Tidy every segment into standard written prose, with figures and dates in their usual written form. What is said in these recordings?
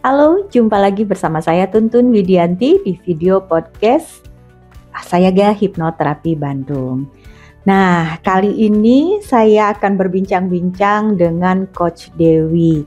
Halo, jumpa lagi bersama saya Tuntun Widianti di video podcast Sayaga Hipnoterapi Bandung. Nah, kali ini saya akan berbincang-bincang dengan Coach Dewi.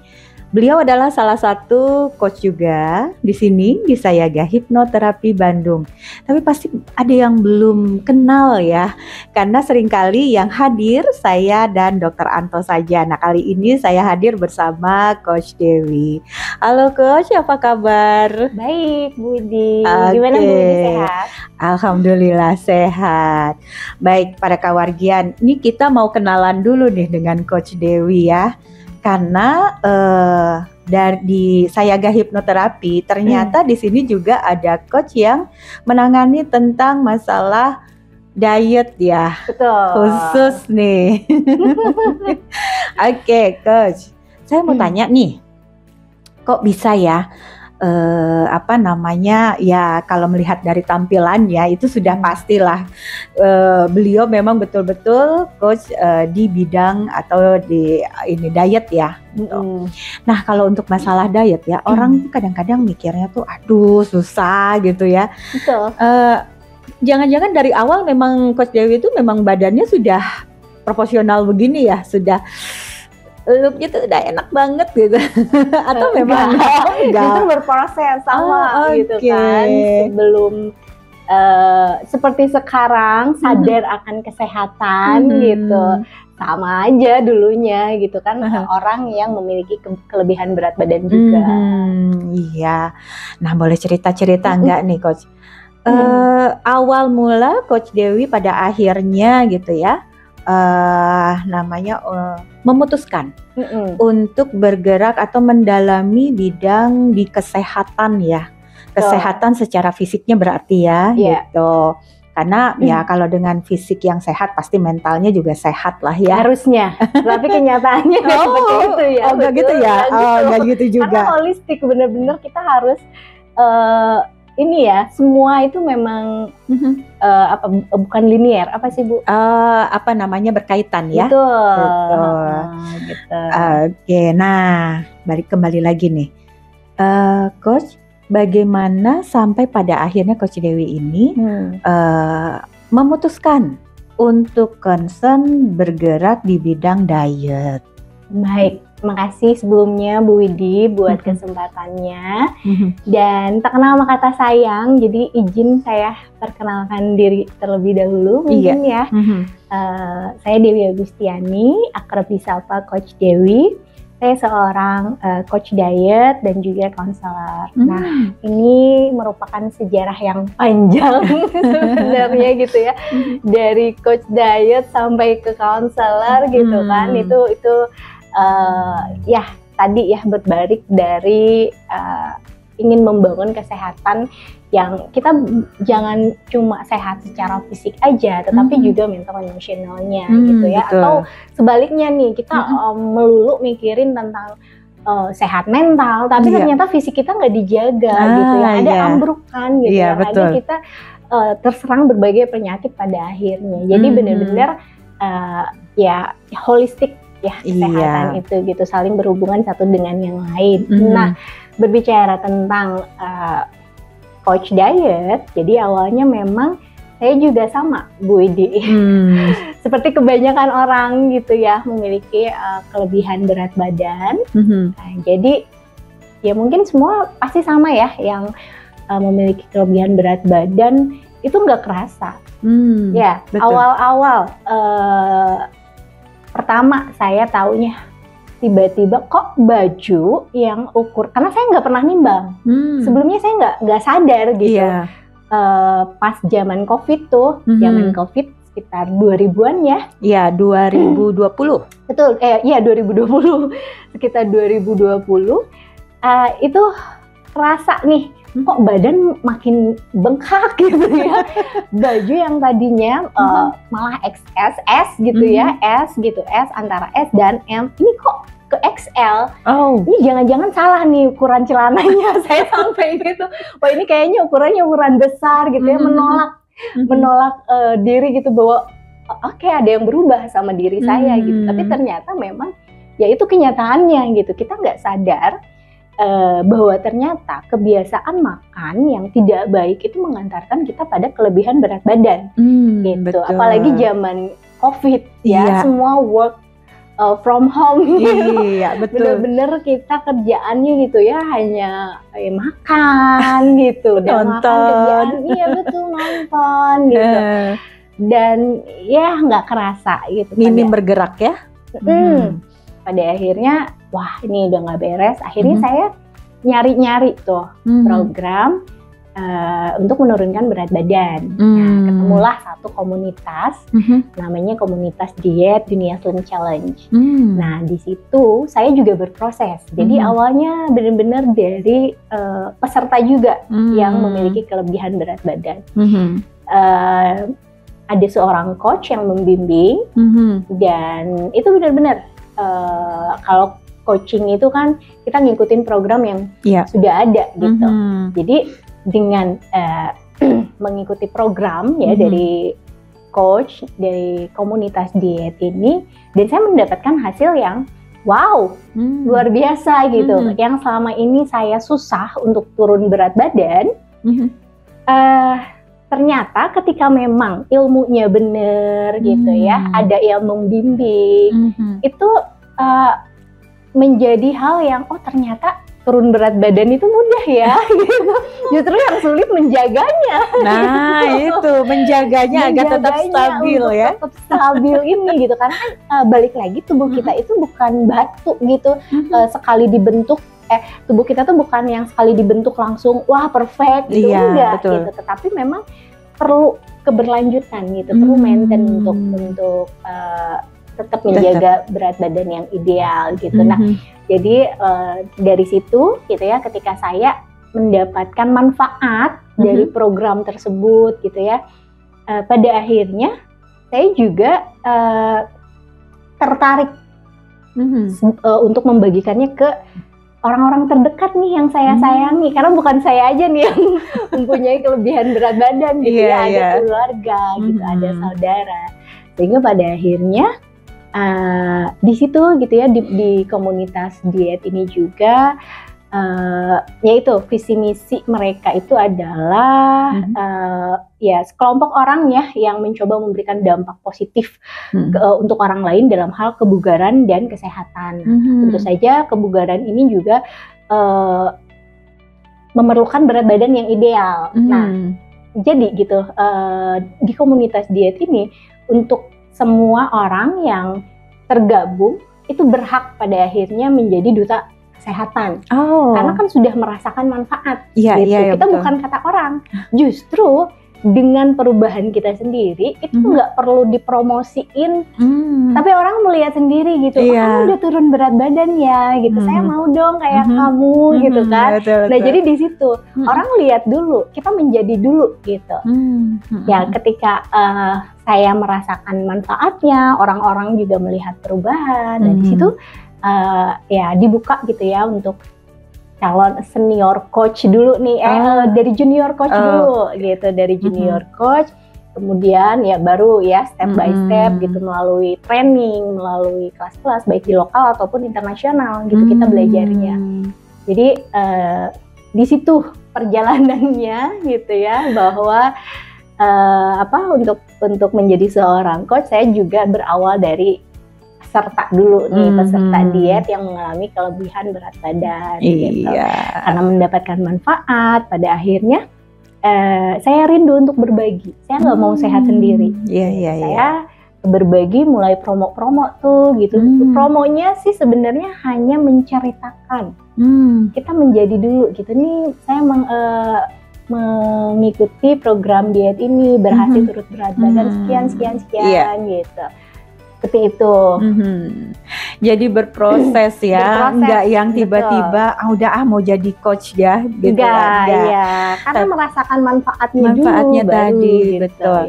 Beliau adalah salah satu coach juga di sini di Sayaga Hipnoterapi Bandung. Tapi pasti ada yang belum kenal ya, karena seringkali yang hadir saya dan Dr. Anto saja. Nah, kali ini saya hadir bersama Coach Dewi. Halo Coach, apa kabar? Baik, Budi. Gimana Budi, sehat? Alhamdulillah sehat. Baik, para kawargian, ini kita mau kenalan dulu nih dengan Coach Dewi ya. Karena di Sayaga Hipnoterapi ternyata di sini juga ada coach yang menangani tentang masalah diet ya. Betul. Khusus nih. Oke, Coach. Saya mau tanya nih. Kok bisa ya? Ya kalau melihat dari tampilannya itu sudah pastilah beliau memang betul-betul coach di bidang atau di ini diet ya gitu. Nah, kalau untuk masalah diet ya orang kadang-kadang mikirnya tuh aduh susah gitu ya. Betul. Jangan-jangan dari awal memang Coach Dewi itu memang badannya sudah proporsional begini ya, sudah looknya tuh udah enak banget gitu. Atau memang enggak. Itu berproses sama gitu kan. Sebelum seperti sekarang sadar akan kesehatan gitu. Sama aja dulunya gitu kan. Orang yang memiliki kelebihan berat badan juga. Iya. Nah, boleh cerita-cerita enggak nih Coach? Awal mula Coach Dewi pada akhirnya gitu ya. Memutuskan untuk bergerak atau mendalami bidang di kesehatan ya. Kesehatan secara fisiknya berarti ya gitu. Karena ya kalau dengan fisik yang sehat pasti mentalnya juga sehat lah ya. Harusnya. Tapi kenyataannya seperti itu ya. Oh enggak gitu ya. Enggak gitu juga. Karena holistik, benar-benar kita harus ini ya, semua itu memang bukan linear, apa sih Bu? Berkaitan ya. Betul. Gitu. Oke, nah kembali lagi nih, Coach, bagaimana sampai pada akhirnya Coach Dewi ini memutuskan untuk concern bergerak di bidang diet? Baik, makasih sebelumnya Bu Widi buat kesempatannya. Dan tak kenal maka kata sayang, jadi izin saya perkenalkan diri terlebih dahulu mungkin ya. Saya Dewi Agustiani, akrab disapa Coach Dewi. Saya seorang coach diet dan juga konselor. Nah, ini merupakan sejarah yang panjang sebenarnya gitu ya. Dari coach diet sampai ke konselor gitu kan. Itu tadi ya berbalik dari ingin membangun kesehatan yang kita jangan cuma sehat secara fisik aja, tetapi juga mental emosionalnya gitu ya. Betul. Atau sebaliknya nih, kita melulu mikirin tentang sehat mental, tapi ternyata fisik kita nggak dijaga gitu ya. Ada ambrukan gitu ya. Ada kita terserang berbagai penyakit pada akhirnya. Jadi benar-benar holistik ya kesehatan itu gitu, saling berhubungan satu dengan yang lain. Nah, berbicara tentang coach diet, jadi awalnya memang saya juga sama Bu Widi. Seperti kebanyakan orang gitu ya, memiliki kelebihan berat badan. Nah, jadi ya mungkin semua pasti sama ya, yang memiliki kelebihan berat badan itu nggak kerasa. Ya, awal-awal pertama saya taunya tiba-tiba kok baju yang karena saya nggak pernah nimbang. Sebelumnya saya nggak sadar gitu. Pas zaman COVID tuh, zaman COVID sekitar 2000-an ya. Iya, 2020. Betul, 2020. Sekitar 2020 itu kerasa nih, kok badan makin bengkak gitu ya. Baju yang tadinya malah XS, S gitu ya, S gitu, S antara S dan M, ini kok ke XL. Ini jangan-jangan salah nih ukuran celananya. Saya sampai gitu, wah ini kayaknya ukuran besar gitu ya, menolak diri gitu, bahwa oke, ada yang berubah sama diri saya gitu. Tapi ternyata memang ya itu kenyataannya gitu, kita nggak sadar. bahwa ternyata kebiasaan makan yang tidak baik itu mengantarkan kita pada kelebihan berat badan, gitu. Betul. Apalagi zaman COVID ya, semua work from home gitu. Iya, betul. Bener-bener kita kerjaannya gitu ya hanya makan gitu, dan makan kerjaan, iya betul, nonton gitu. Dan ya nggak kerasa gitu. Minim bergerak ya. Pada akhirnya, wah ini udah nggak beres. Akhirnya saya nyari-nyari tuh program untuk menurunkan berat badan. Nah, ketemulah satu komunitas, namanya komunitas diet Dunia Slim Challenge. Nah, di situ saya juga berproses. Jadi awalnya benar-benar dari peserta juga yang memiliki kelebihan berat badan. Ada seorang coach yang membimbing, dan itu benar-benar kalau coaching itu kan kita ngikutin program yang sudah ada gitu. Jadi dengan mengikuti program ya dari coach dari komunitas diet ini, dan saya mendapatkan hasil yang wow, luar biasa gitu. Yang selama ini saya susah untuk turun berat badan, ternyata ketika memang ilmunya benar gitu ya, ada yang membimbing, itu menjadi hal yang ternyata turun berat badan itu mudah ya gitu. Justru yang sulit menjaganya. Nah itu menjaganya agar tetap stabil ya. Tetap stabil ini gitu, karena kan balik lagi tubuh kita itu bukan batu gitu, sekali dibentuk tubuh kita tuh bukan yang sekali dibentuk langsung wah perfect gitu, enggak gitu. Tetapi memang perlu keberlanjutan gitu, perlu maintain untuk tetap menjaga berat badan yang ideal gitu. Nah, jadi dari situ gitu ya, ketika saya mendapatkan manfaat dari program tersebut gitu ya, pada akhirnya saya juga tertarik untuk membagikannya ke orang-orang terdekat nih yang saya sayangi, karena bukan saya aja nih yang mempunyai kelebihan berat badan gitu ya, ada keluarga gitu, ada saudara, sehingga pada akhirnya di situ gitu ya, di komunitas diet ini juga yaitu visi misi mereka itu adalah ya sekelompok orang ya yang mencoba memberikan dampak positif untuk orang lain dalam hal kebugaran dan kesehatan. Tentu saja kebugaran ini juga memerlukan berat badan yang ideal. Nah, jadi gitu di komunitas diet ini untuk semua orang yang tergabung itu berhak pada akhirnya menjadi duta kesehatan, karena kan sudah merasakan manfaat. Kita betul. Bukan kata orang, justru dengan perubahan kita sendiri itu nggak perlu dipromosiin, tapi orang melihat sendiri gitu, kamu udah turun berat badan ya, gitu, saya mau dong kayak kamu, gitu kan. Betul. Nah jadi di situ orang lihat dulu, kita menjadi dulu gitu. Ya ketika saya merasakan manfaatnya, orang-orang juga melihat perubahan, dan di situ ya dibuka gitu ya untuk calon senior coach dulu nih, dari junior coach dulu gitu, dari junior coach, kemudian ya baru ya step by step gitu, melalui training, melalui kelas-kelas baik di lokal ataupun internasional gitu kita belajarnya. Jadi di situ perjalanannya gitu ya, bahwa untuk menjadi seorang coach saya juga berawal dari peserta dulu nih, peserta diet yang mengalami kelebihan berat badan gitu. Karena mendapatkan manfaat, pada akhirnya saya rindu untuk berbagi. Saya nggak mau sehat sendiri. Saya berbagi, mulai promo-promo tuh gitu. Promonya sih sebenarnya hanya menceritakan. Kita menjadi dulu gitu nih, saya mengikuti program diet ini, berhasil turun berat badan sekian gitu. Seperti itu. Jadi berproses ya, nggak yang tiba-tiba udah mau jadi coach ya gitu. Enggak. Karena merasakan manfaatnya dulu, tadi gitu, betul.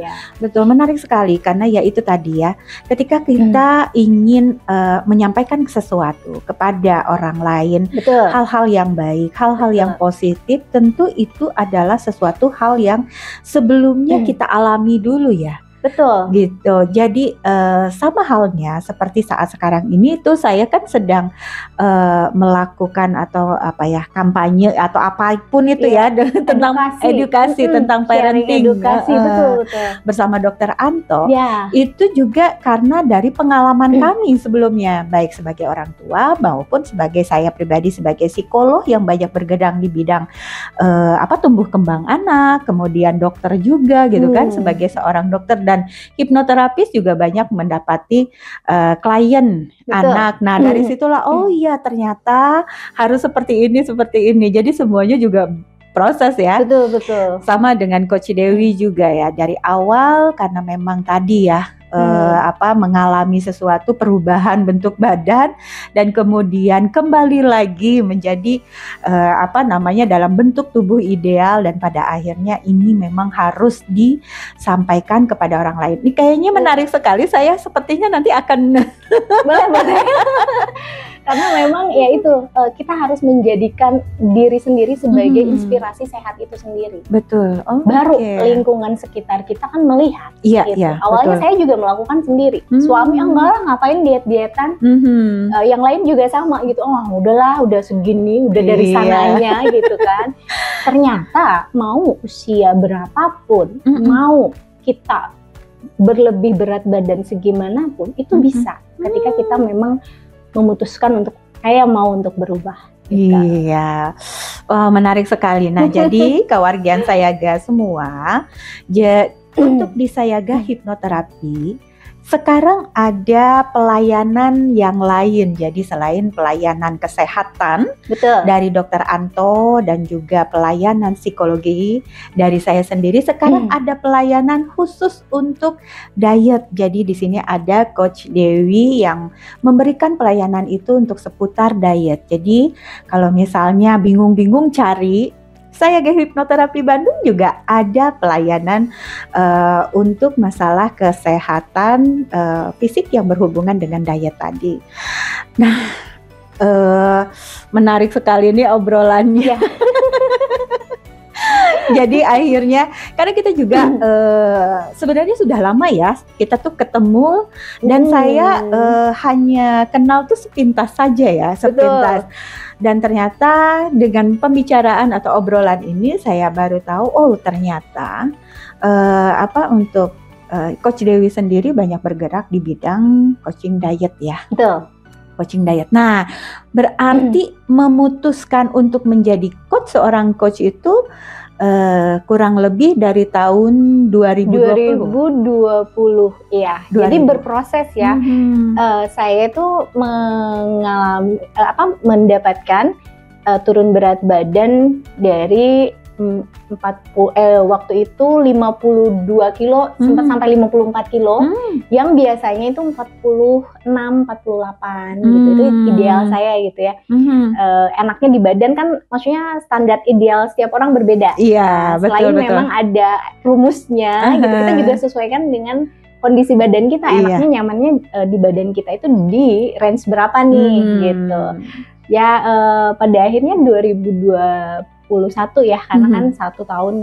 Betul, menarik sekali karena ya itu tadi ya, ketika kita ingin menyampaikan sesuatu kepada orang lain, hal-hal yang baik, hal-hal yang positif, tentu itu adalah sesuatu hal yang sebelumnya kita alami dulu ya. Betul. Gitu. Jadi sama halnya seperti saat sekarang ini tuh saya kan sedang melakukan atau kampanye atau apapun itu ya tentang edukasi tentang parenting edukasi, betul. Bersama Dokter Anto. Itu juga karena dari pengalaman kami sebelumnya, baik sebagai orang tua maupun sebagai saya pribadi sebagai psikolog yang banyak bergerak di bidang tumbuh kembang anak, kemudian dokter juga gitu kan sebagai seorang dokter, dan hipnoterapis juga banyak mendapati klien anak. Nah dari situlah oh iya ternyata harus seperti ini. Jadi semuanya juga proses ya. Betul. Sama dengan Coach Dewi juga ya, dari awal karena memang tadi ya mengalami sesuatu perubahan bentuk badan dan kemudian kembali lagi menjadi dalam bentuk tubuh ideal, dan pada akhirnya ini memang harus disampaikan kepada orang lain. Ini kayaknya menarik sekali, saya sepertinya nanti akan boleh. Karena memang ya itu kita harus menjadikan diri sendiri sebagai inspirasi sehat itu sendiri. Betul. Baru lingkungan sekitar kita kan melihat. Iya. Awalnya betul. Saya juga melakukan sendiri. Suami enggak lah, ngapain diet-dietan. Yang lain juga sama gitu. Oh udahlah, udah segini, udah dari sananya gitu kan. Ternyata mau usia berapapun, mau kita berlebih berat badan segimanapun itu bisa. Ketika kita memang memutuskan untuk untuk berubah. Gitu. Iya, menarik sekali. Nah, jadi kewargian Sayaga semua, untuk di Sayaga Hipnoterapi sekarang ada pelayanan yang lain. Jadi selain pelayanan kesehatan dari Dokter Anto dan juga pelayanan psikologi dari saya sendiri, sekarang ada pelayanan khusus untuk diet. Jadi di sini ada Coach Dewi yang memberikan pelayanan itu untuk seputar diet. Jadi kalau misalnya bingung-bingung cari, Sayaga Hipnoterapi Bandung juga ada pelayanan untuk masalah kesehatan fisik yang berhubungan dengan diet tadi. Nah, menarik sekali ini obrolannya. Jadi akhirnya, karena kita juga sebenarnya sudah lama ya kita tuh ketemu, dan saya hanya kenal tuh sepintas saja ya, sepintas. Dan ternyata dengan pembicaraan atau obrolan ini saya baru tahu, oh ternyata untuk Coach Dewi sendiri banyak bergerak di bidang coaching diet ya. Betul. Coaching diet. Nah, berarti memutuskan untuk menjadi seorang coach itu kurang lebih dari tahun 2020 ya. Jadi berproses ya. Saya tuh mengalami mendapatkan turun berat badan dari waktu itu 52 kilo sempat sampai 54 kilo yang biasanya itu 46, 48 gitu. Itu ideal saya gitu ya. Enaknya di badan kan, maksudnya standar ideal setiap orang berbeda. Iya, selain memang ada rumusnya gitu, kita juga sesuaikan dengan kondisi badan kita. Enaknya nyamannya di badan kita itu di range berapa nih gitu. Ya pada akhirnya 2021 ya, karena kan 1 tahun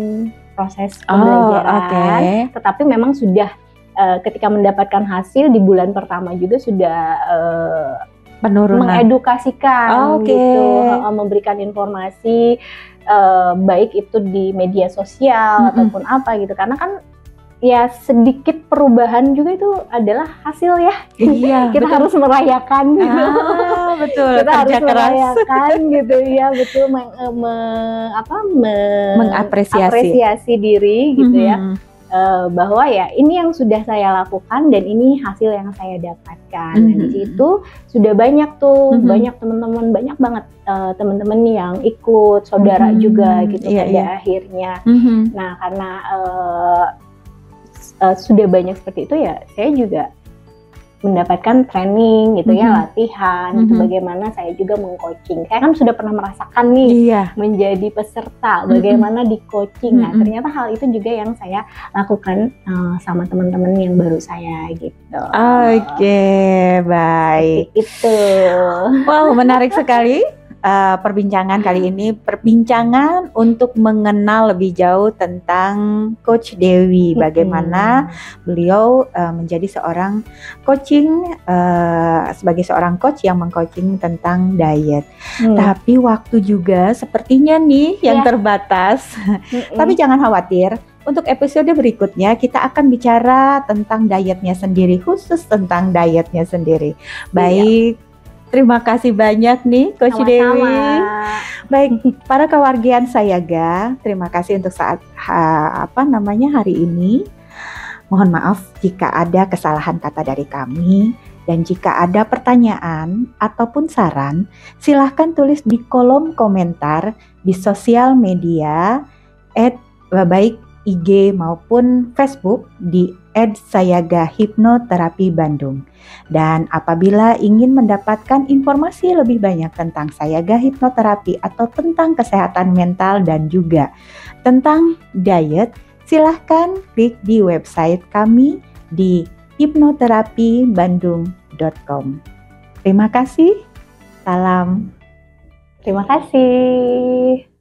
proses pembelajaran, tetapi memang sudah ketika mendapatkan hasil di bulan pertama juga sudah penurunan, mengedukasikan gitu, memberikan informasi baik itu di media sosial ataupun apa gitu, karena kan ya sedikit perubahan juga itu adalah hasil ya. Iya, kita harus merayakan gitu. Betul. Kita harus merayakan gitu ya, betul, mengapresiasi diri gitu ya. Bahwa ya ini yang sudah saya lakukan dan ini hasil yang saya dapatkan. Nah, di situ sudah banyak tuh, banyak teman-teman, banyak banget teman-teman yang ikut, saudara juga gitu pada akhirnya. Nah, karena sudah banyak seperti itu ya, saya juga mendapatkan training gitu ya, latihan gitu, bagaimana saya juga meng-coaching. Saya kan sudah pernah merasakan nih menjadi peserta, bagaimana di coaching. Nah, ternyata hal itu juga yang saya lakukan sama teman-teman yang baru saya gitu. Oke, baik. Itu. Wow, menarik sekali. perbincangan kali ini, perbincangan untuk mengenal lebih jauh tentang Coach Dewi, bagaimana beliau menjadi seorang coaching, sebagai seorang coach yang mengcoaching tentang diet. Tapi waktu juga sepertinya nih yang terbatas. Tapi jangan khawatir. Untuk episode berikutnya kita akan bicara tentang dietnya sendiri, khusus tentang dietnya sendiri. Baik, terima kasih banyak nih Coach Dewi. Baik, para kewargian Sayaga, terima kasih untuk hari ini. Mohon maaf jika ada kesalahan kata dari kami, dan jika ada pertanyaan ataupun saran, silahkan tulis di kolom komentar di sosial media baik IG maupun Facebook di @sayagahipnoterapi Bandung. Dan apabila ingin mendapatkan informasi lebih banyak tentang Sayaga Hipnoterapi atau tentang kesehatan mental dan juga tentang diet, silahkan klik di website kami di hipnoterapibandung.com. Terima kasih. Salam. Terima kasih.